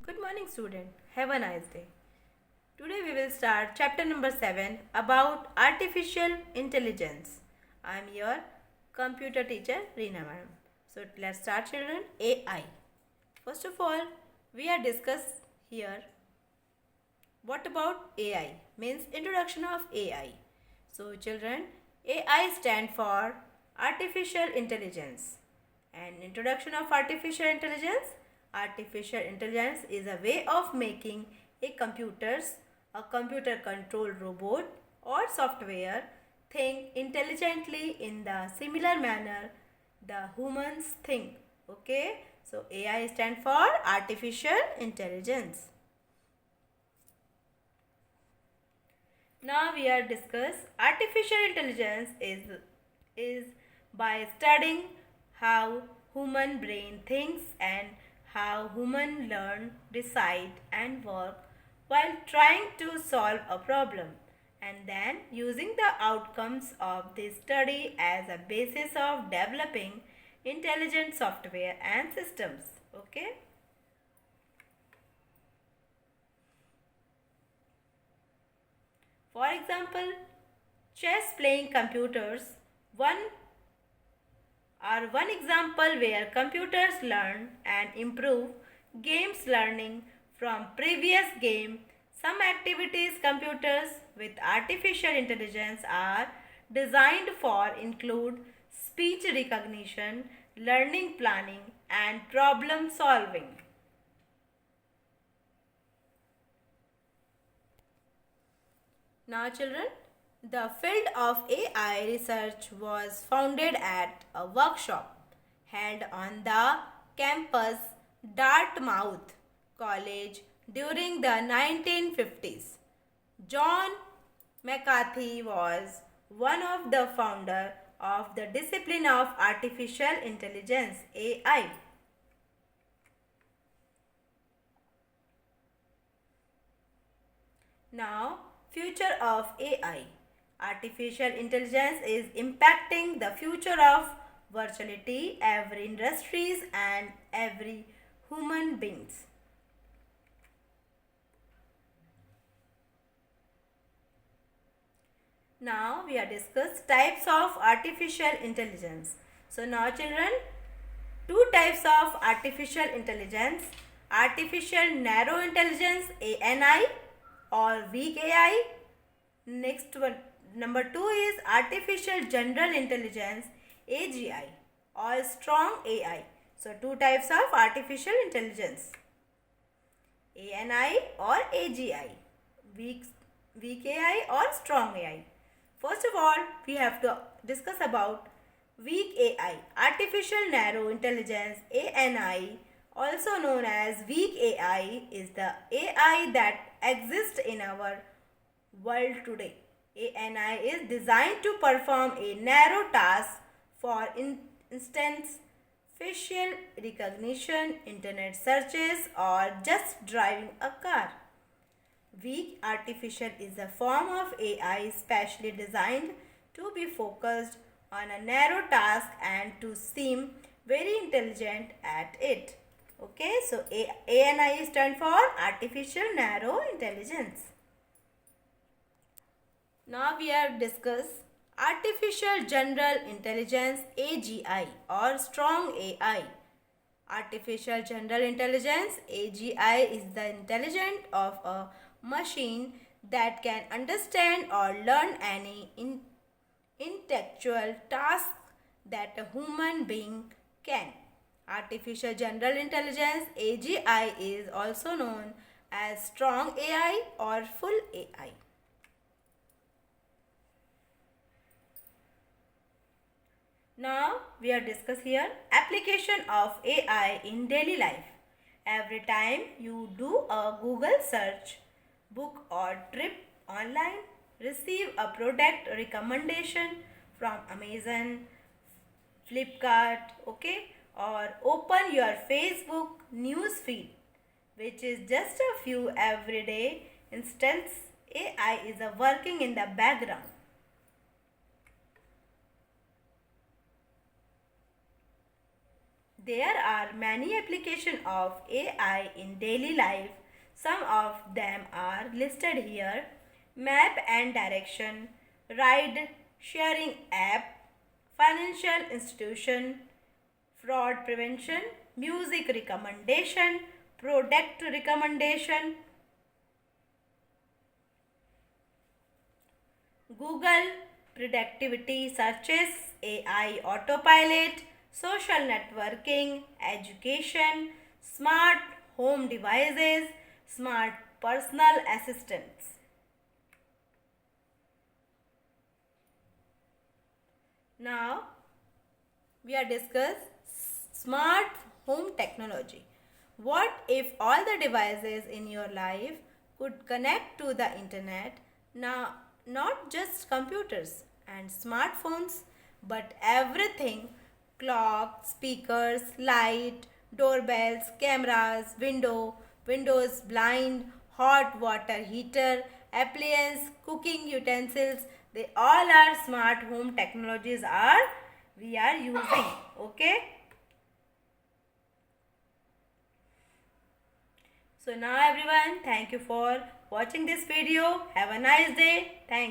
Good morning, student. Have a nice day. Today we will start chapter number 7 about artificial intelligence. I am your computer teacher Reena madam. So let's start, children. AI. First of all, we are discuss here what about AI means introduction of AI. So children, AI stand for artificial intelligence. And introduction of artificial intelligence. Artificial intelligence is a way of making a computer controlled robot or software think intelligently in the similar manner the humans think. Okay, so AI stand for artificial intelligence. Now we are discuss artificial intelligence is by studying how human brain thinks and how human learn, decide and work while trying to solve a problem, and then using the outcomes of this study as a basis of developing intelligent software and systems. Okay? For example, chess playing computers one are one example where computers learn and improve games learning from previous game. Some activities computers with artificial intelligence are designed for include speech recognition, learning planning and problem solving. Now children, the field of AI research was founded at a workshop held on the campus Dartmouth College during the 1950s. John McCarthy was one of the founder of the discipline of artificial intelligence AI. Now, future of AI. Artificial intelligence is impacting the future of virtually every industries and every human beings. Now we are discuss types of artificial intelligence. So now children, two types of artificial intelligence: artificial narrow intelligence ANI or weak AI. Next one, number 2 is artificial general intelligence AGI or strong AI. So two types of artificial intelligence: ANI or AGI, weak AI or strong AI. First of all, we have to discuss about weak AI, artificial narrow intelligence ANI, also known as weak AI, is the AI that exists in our world today. ANI is designed to perform a narrow task, for instance, facial recognition, internet searches, or just driving a car. Weak artificial is a form of AI specially designed to be focused on a narrow task and to seem very intelligent at it. Okay, so ANI stand for artificial narrow intelligence. Now we are discuss artificial general intelligence AGI or strong AI. Artificial general intelligence AGI is the intelligence of a machine that can understand or learn any intellectual task that a human being can. Artificial general intelligence AGI is also known as strong AI or full AI. Now we are discuss here application of AI in daily life. Every time you do a Google search, book or trip online, receive a product recommendation from Amazon, Flipkart, okay, or open your Facebook news feed, which is just a few everyday instance, AI is a working in the background. There are many applications of AI in daily life. Some of them are listed here. Map and direction, ride sharing app, financial institution, fraud prevention, music recommendation, product recommendation, Google productivity searches, AI autopilot, social networking, education, smart home devices, smart personal assistants. Now we are discuss smart home technology. What if all the devices in your life could connect to the internet? Now, not just computers and smartphones, but everything: clock, speakers, light, doorbells, cameras, windows, blind, hot water heater, appliance, cooking utensils. They all are smart home technologies are we are using. Okay. So now everyone, thank you for watching this video. Have a nice day. Thank you.